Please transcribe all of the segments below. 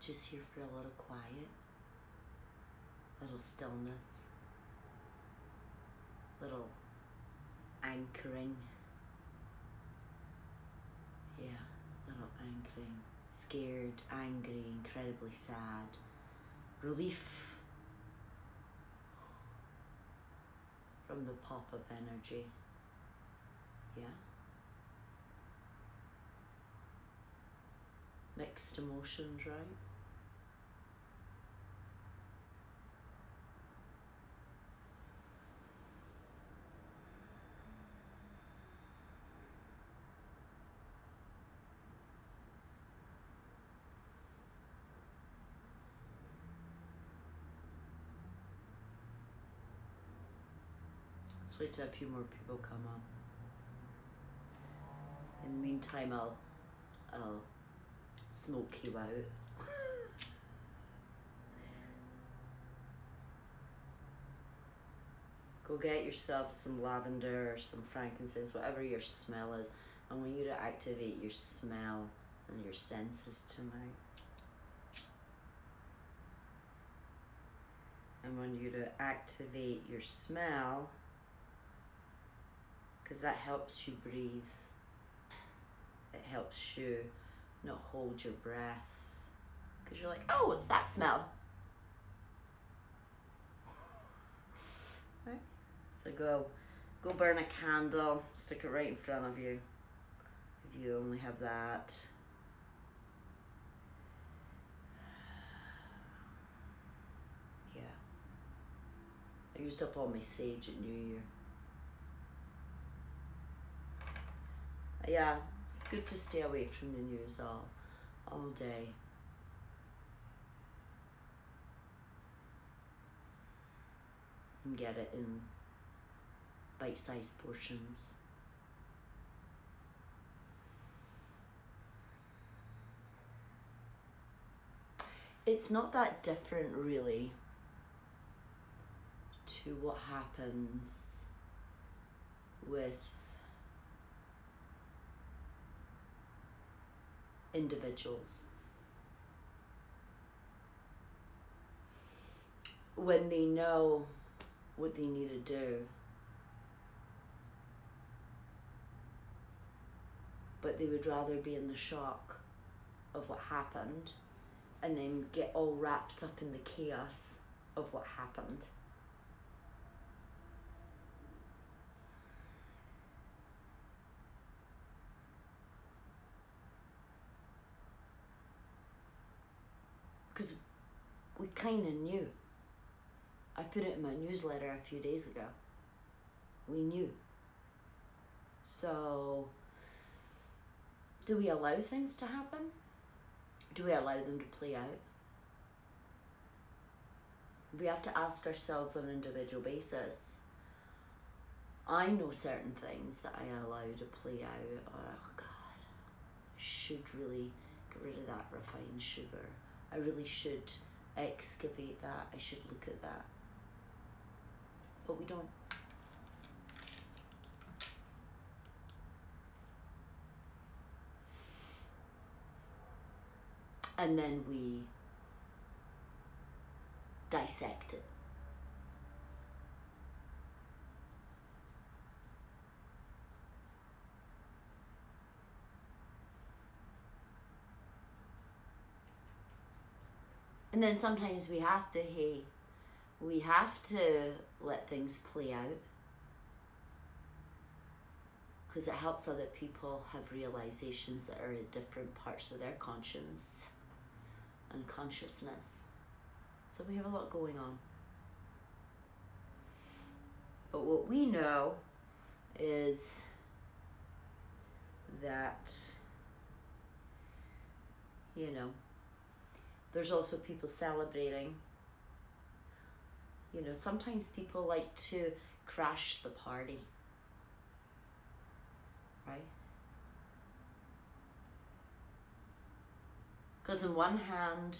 just here for a little quiet, little stillness, little anchoring. Yeah, little anchoring. Scared, angry, incredibly sad. Relief from the pop of energy. Yeah. Mixed emotions, right? Let's wait till a few more people come up. In the meantime, I'll smoke you out. Go get yourself some lavender or some frankincense, whatever your smell is. I want you to activate your smell and your senses tonight. I want you to activate your smell because that helps you breathe. It helps you not hold your breath because you're like, oh, what's that smell? Right? So go burn a candle, stick it right in front of you if you only have that. Yeah. I used up all my sage at New Year. Yeah, it's good to stay away from the news all day. And get it in bite-sized portions. It's not that different really to what happens with individuals when they know what they need to do, but they would rather be in the shock of what happened and then get all wrapped up in the chaos of what happened. Because we kind of knew. I put it in my newsletter a few days ago. We knew. So, do we allow things to happen? Do we allow them to play out? We have to ask ourselves on an individual basis. I know certain things that I allow to play out, or, oh God, I should really get rid of that refined sugar. I really should excavate that. I should look at that. But we don't. And then we dissect it. And then sometimes we have to, we have to let things play out because it helps other people have realizations that are at different parts of their conscience and consciousness. So we have a lot going on. But what we know is that, you know, there's also people celebrating. You know, sometimes people like to crash the party, right? Because on one hand,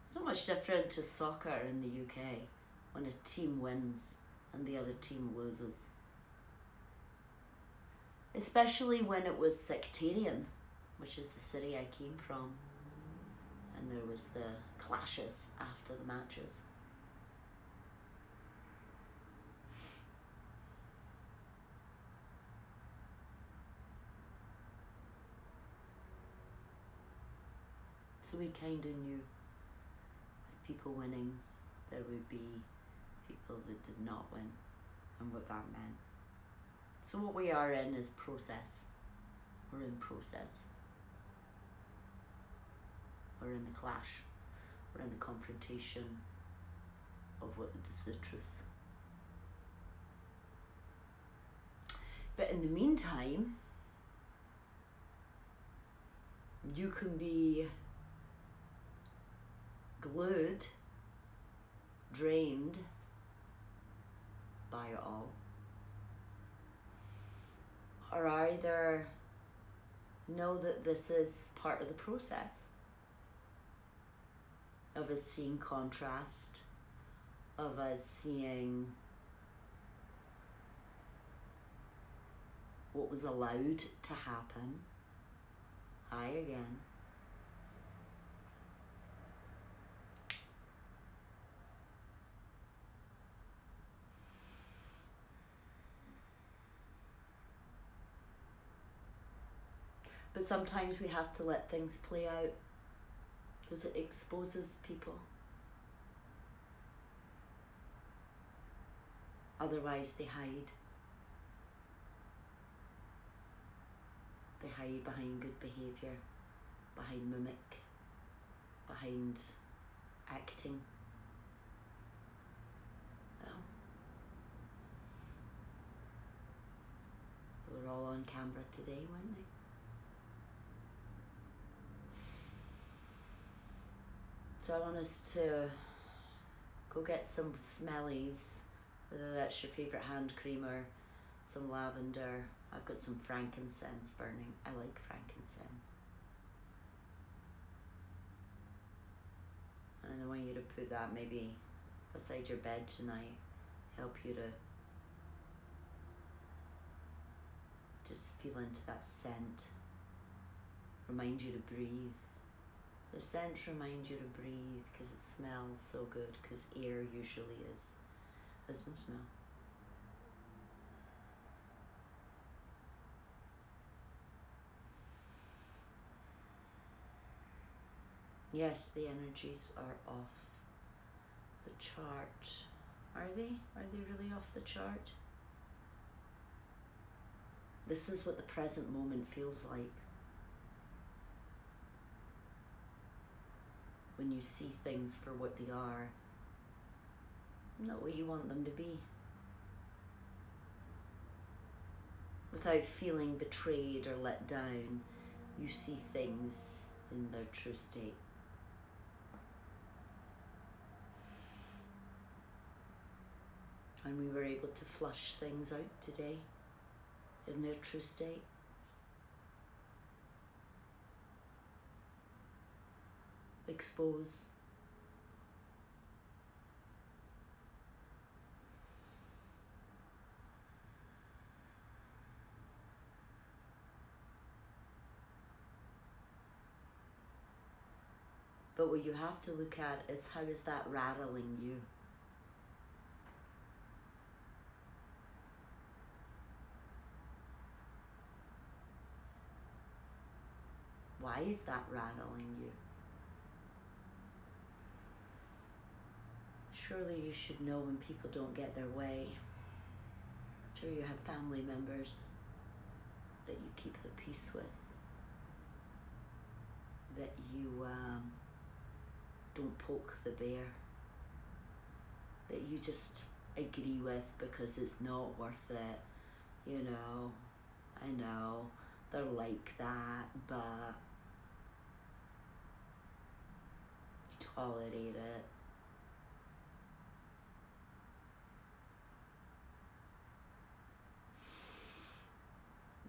it's not much different to soccer in the UK when a team wins and the other team loses. Especially when it was sectarian, which is the city I came from. and there was the clashes after the matches. So we kind of knew with people winning, there would be people that did not win, and what that meant. So what we are in is process. We're in process. We're in the clash. We're in the confrontation of what is the truth. But in the meantime, you can be glued, drained by it all, or either know that this is part of the process of us seeing contrast, of us seeing what was allowed to happen. Hi again. But sometimes we have to let things play out because it exposes people. Otherwise they hide. They hide behind good behaviour, behind mimic, behind acting. Well, they were all on camera today, weren't they? So I want us to go get some smellies, whether that's your favourite hand cream or some lavender. I've got some frankincense burning. I like frankincense. And I want you to put that maybe beside your bed tonight, help you to just feel into that scent, remind you to breathe. The scent reminds you to breathe because it smells so good, because air usually has no smell. Yes, the energies are off the chart. Are they? Are they really off the chart? This is what the present moment feels like. When you see things for what they are, not what you want them to be. Without feeling betrayed or let down, you see things in their true state. And we were able to flush things out today in their true state. Expose. But what you have to look at is, how is that rattling you? Why is that rattling you? Surely you should know when people don't get their way. Sure, you have family members that you keep the peace with, that you don't poke the bear, that you just agree with because it's not worth it. You know, I know they're like that, but you tolerate it.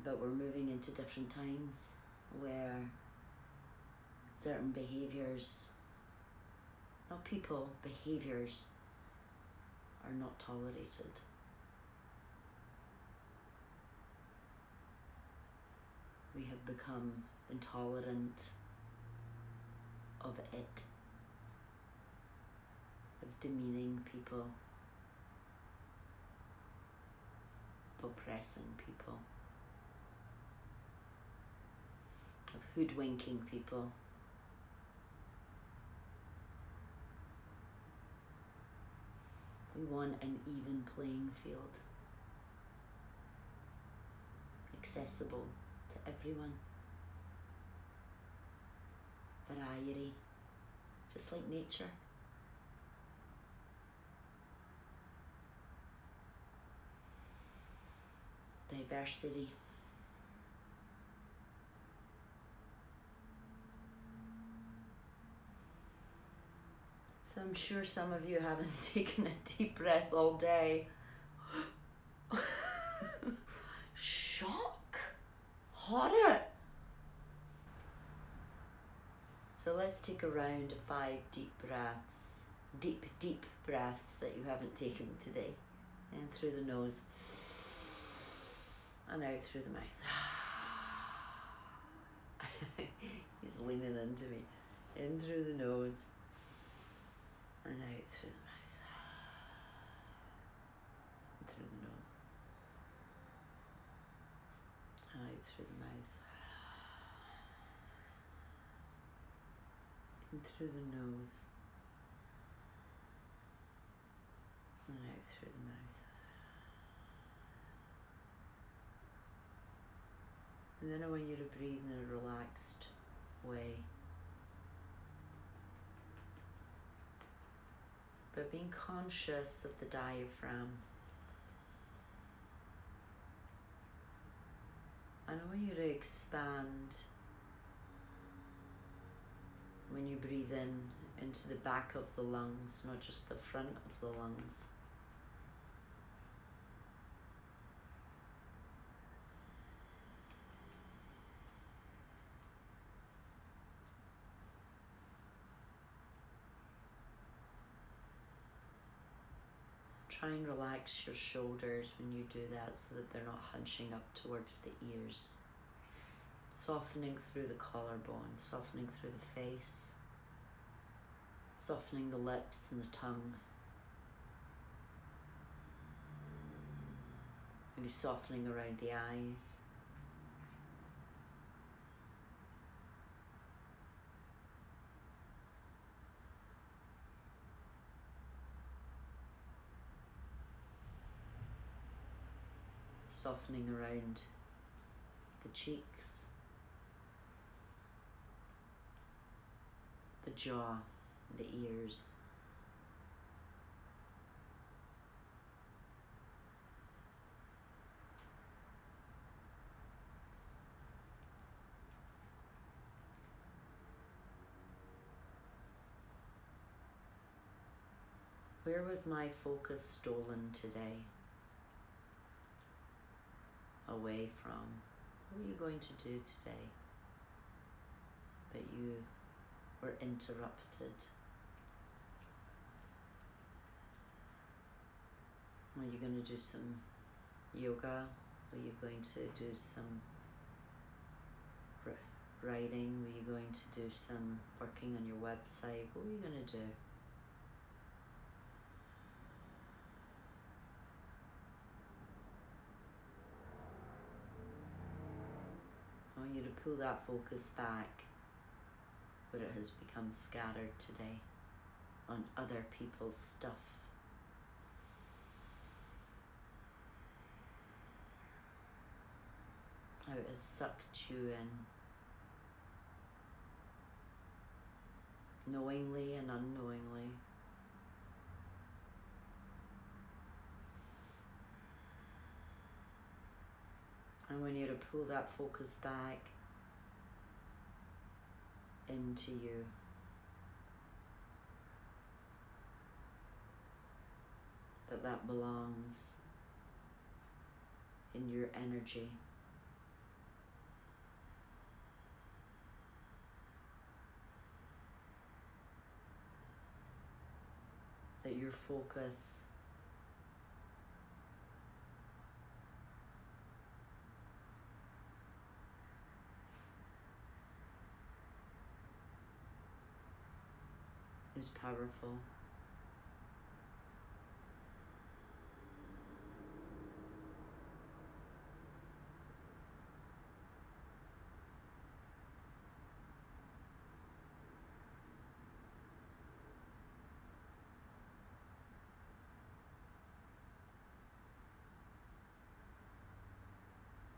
But we're moving into different times where certain behaviours, not people, behaviours are not tolerated. We have become intolerant of it, of demeaning people, of oppressing people, of hoodwinking people. We want an even playing field, accessible to everyone. Variety, just like nature. Diversity. So I'm sure some of you haven't taken a deep breath all day. Shock! Horror! So let's take a round of 5 deep breaths. Deep, deep breaths that you haven't taken today. In through the nose. And out through the mouth. He's leaning into me. In through the nose. And out through the mouth. In through the nose. And out through the mouth. In through the nose. And out through the mouth. And then I want you to breathe in a relaxed way. But being conscious of the diaphragm. And I want you to expand when you breathe in into the back of the lungs, not just the front of the lungs. Try and relax your shoulders when you do that so that they're not hunching up towards the ears. Softening through the collarbone, softening through the face, softening the lips and the tongue. Maybe softening around the eyes. Softening around the cheeks, the jaw, the ears. Where was my focus stolen today? Away from? What were you going to do today? But you were interrupted. Are you going to do some yoga? Are you going to do some writing? Were you going to do some working on your website? What were you going to do? I want you to pull that focus back where it has become scattered today on other people's stuff. How it has sucked you in, knowingly and unknowingly. I want you to pull that focus back into you. That belongs in your energy. That your focus who's powerful.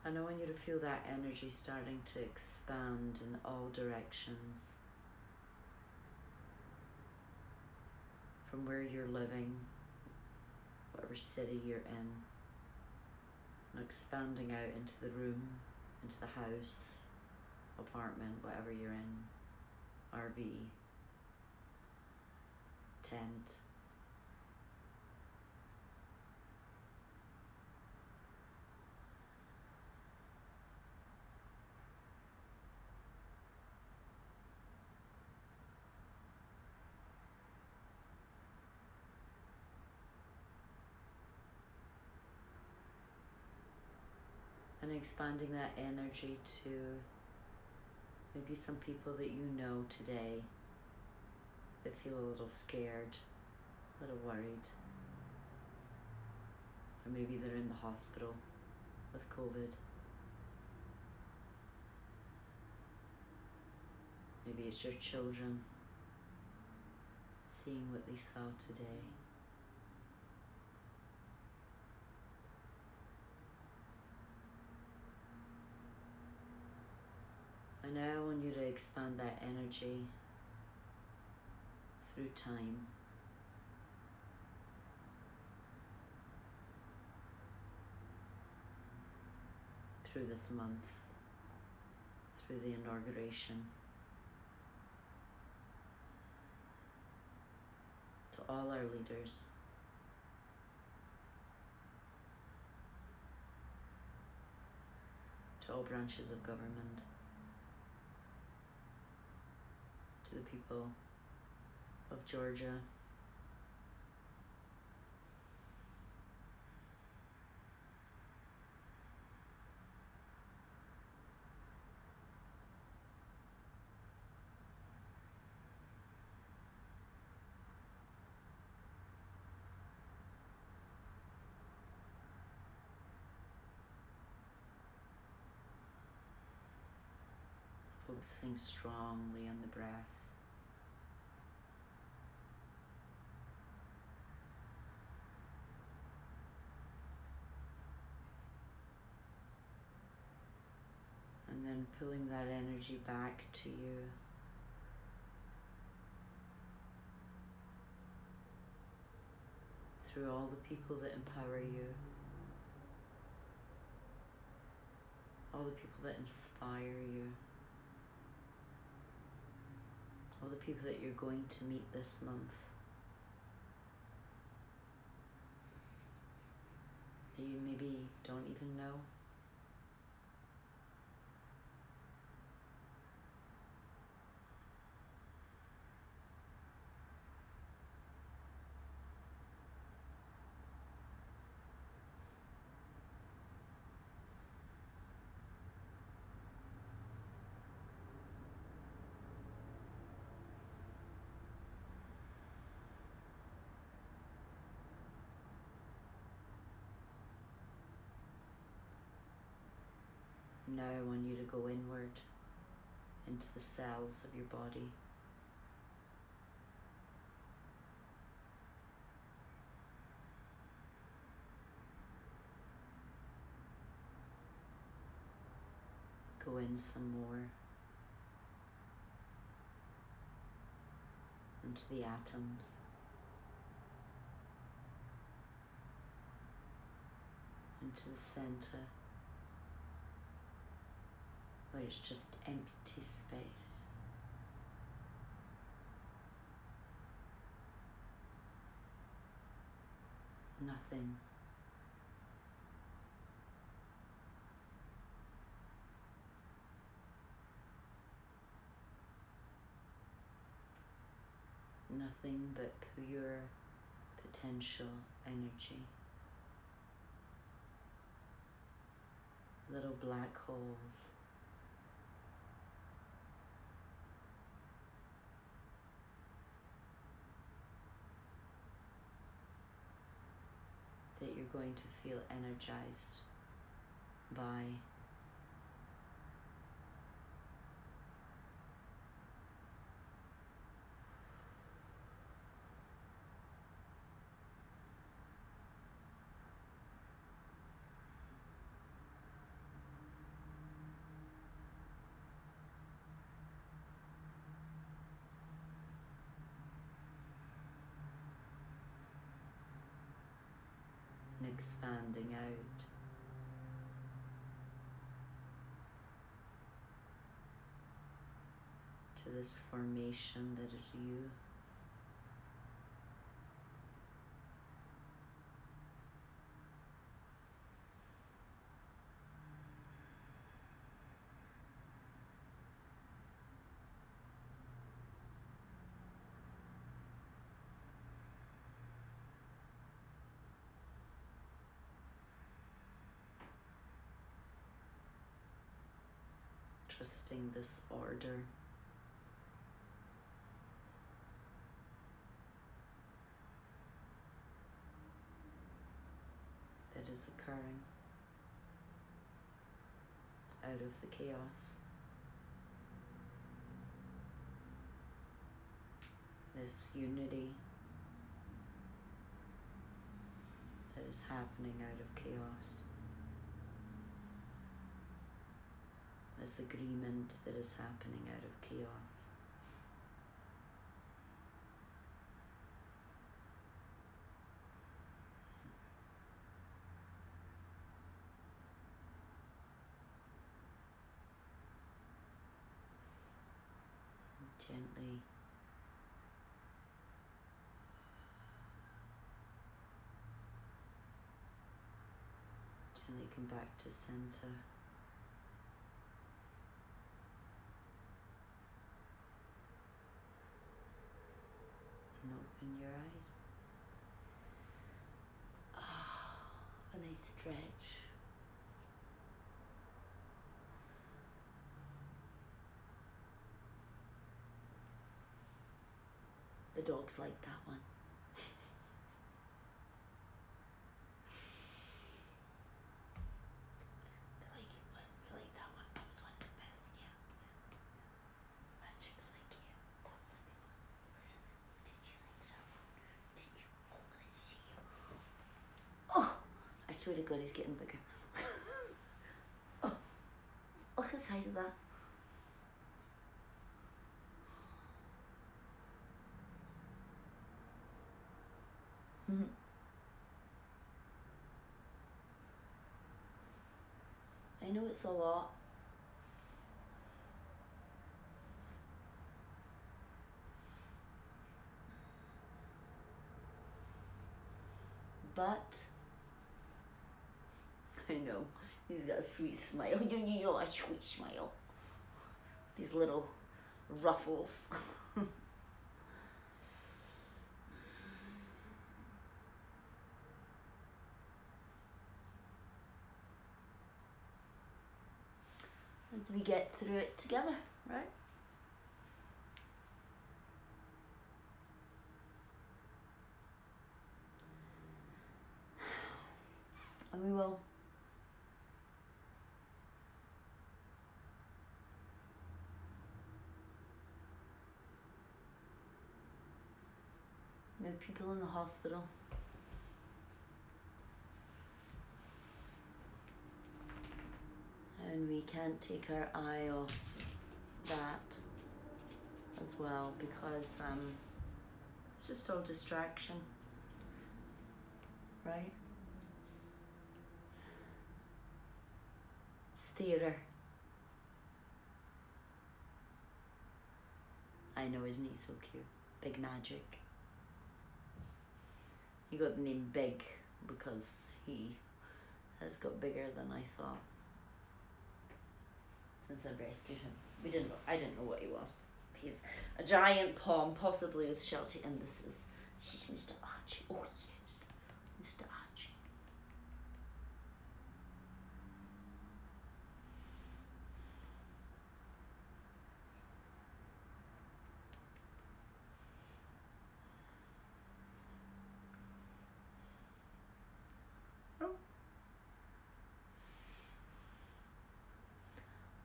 And I want you to feel that energy starting to expand in all directions. From where you're living, whatever city you're in, and expanding out into the room, into the house, apartment, whatever you're in, RV, tent. And expanding that energy to maybe some people that you know today that feel a little scared, a little worried. Or maybe they're in the hospital with COVID. Maybe it's your children seeing what they saw today. And now I want you to expand that energy through time. Through this month, through the inauguration, to all our leaders, to all branches of government, to the people of Georgia, focusing strongly on the breath. And then pulling that energy back to you. Through all the people that empower you. All the people that inspire you. All the people that you're going to meet this month. That you maybe don't even know. Now I want you to go inward into the cells of your body. Go in some more into the atoms. Into the center, where it's just empty space. Nothing. Nothing but pure potential energy. Little black holes. going to feel energized by. And expanding out to this formation that is you. Trusting this order. That is occurring out of the chaos. This unity that is happening out of chaos. This agreement that is happening out of chaos. Gently come back to center. And open your eyes. And they stretch. The dogs like that one. We like that one. That was one of the best, yeah. Magic's like, yeah, that was a good one. Listen, did you like that one? Did you? Oh, let's see you. Oh, I swear to God, he's getting bigger. Oh, look at the size of that. I know it's a lot. But I know he's got a sweet smile. You know, a sweet smile. These little ruffles. As we get through it together, right? And we will. We have people in the hospital. And we can't take our eye off that as well, because it's just all distraction, right? It's theatre. I know, isn't he so cute? Big Magic. He got the name Big because he has got bigger than I thought since I rescued him. I didn't know what he was. He's a giant pom, possibly with Sheltie, and this is Mr. Archie. Oh yes, Mr. Archie.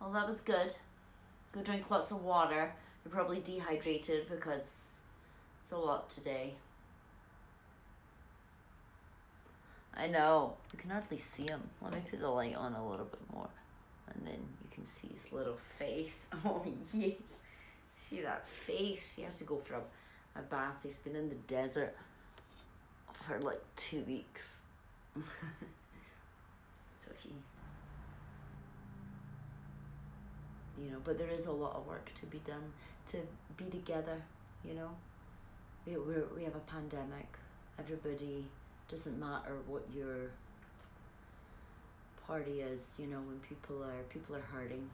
Well, that was good. Go drink lots of water. You're probably dehydrated because it's a lot today. I know. You can hardly see him. Let me put the light on a little bit more. And then you can see his little face. Oh, yes. See that face? He has to go for a bath. He's been in the desert for like 2 weeks. So he, you know, but there is a lot of work to be done to be together, you know. We have a pandemic. Everybody, doesn't matter what your party is, you know, when people are hurting.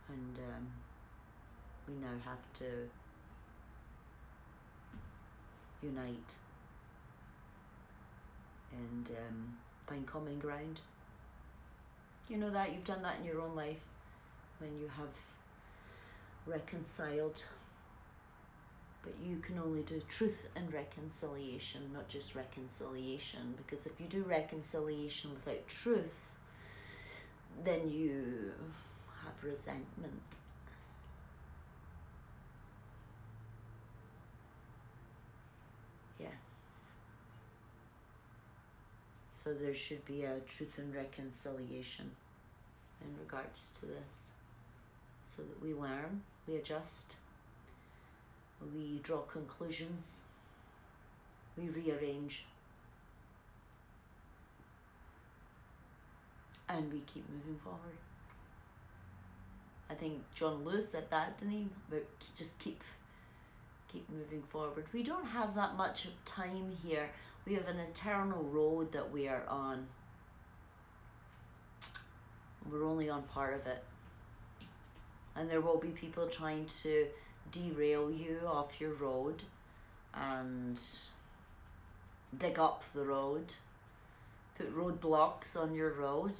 And we now have to unite and find common ground. You know that, you've done that in your own life when you have reconciled. But you can only do truth and reconciliation, not just reconciliation, because if you do reconciliation without truth, then you have resentment. Yes. So there should be a truth and reconciliation in regards to this, so that we learn, we adjust, we draw conclusions, we rearrange, and we keep moving forward. I think John Lewis said that, didn't he? About just keep moving forward. We don't have that much time here. We have an eternal road that we are on. We're only on part of it. And there will be people trying to derail you off your road and dig up the road, put roadblocks on your road.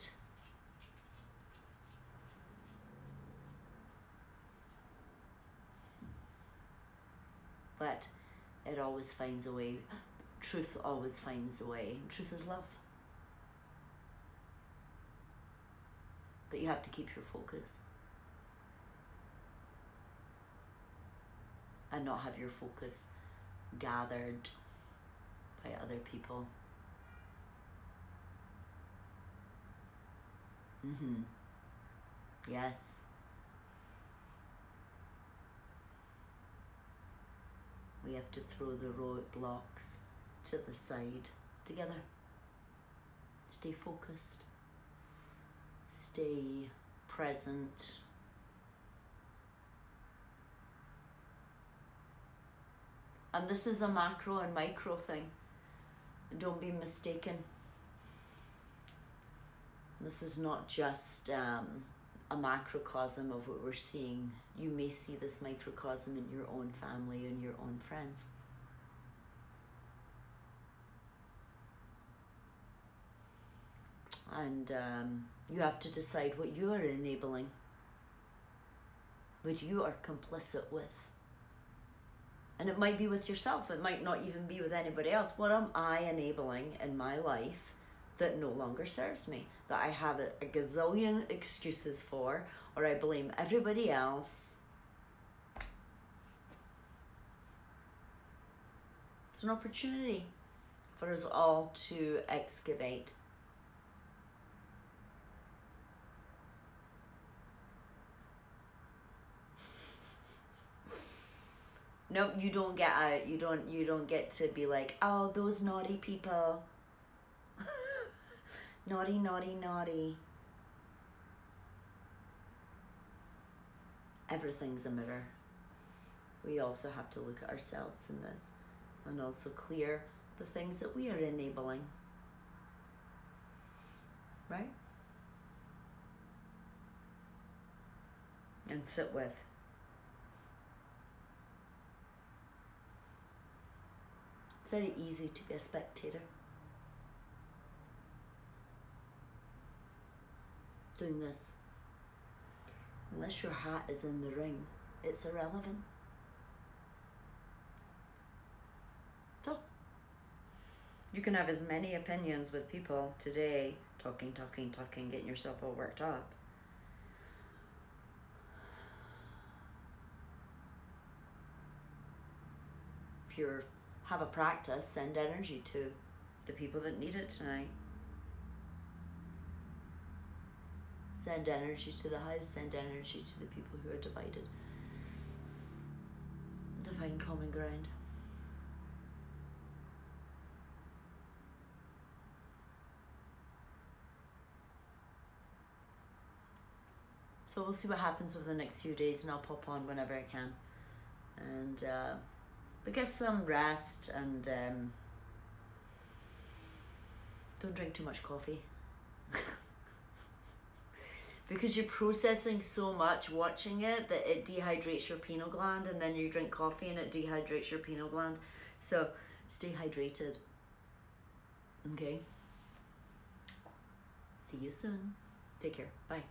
But it always finds a way. Truth always finds a way. Truth is love. But you have to keep your focus. And not have your focus gathered by other people. Yes. We have to throw the roadblocks to the side together. Stay focused. Stay present. And this is a macro and micro thing. Don't be mistaken. This is not just a macrocosm of what we're seeing. You may see this microcosm in your own family and your own friends. And you have to decide what you are enabling, what you are complicit with. And it might be with yourself. It might not even be with anybody else. What am I enabling in my life that no longer serves me? That I have a gazillion excuses for, or I blame everybody else. It's an opportunity for us all to excavate. Nope, you don't get out. You don't get to be like, oh, those naughty people. Naughty, naughty, naughty. Everything's a mirror. We also have to look at ourselves in this and also clear the things that we are enabling. Right? And sit with. It's very easy to be a spectator. Doing this. Unless your hat is in the ring, it's irrelevant. So, you can have as many opinions with people today talking, getting yourself all worked up. If you have a practice, send energy to the people that need it tonight. Send energy to the house, send energy to the people who are divided. Find common ground. So we'll see what happens over the next few days, and I'll pop on whenever I can. And get some rest, and don't drink too much coffee. Because you're processing so much watching it that it dehydrates your pineal gland, and then you drink coffee and it dehydrates your pineal gland. So stay hydrated. Okay. See you soon. Take care. Bye.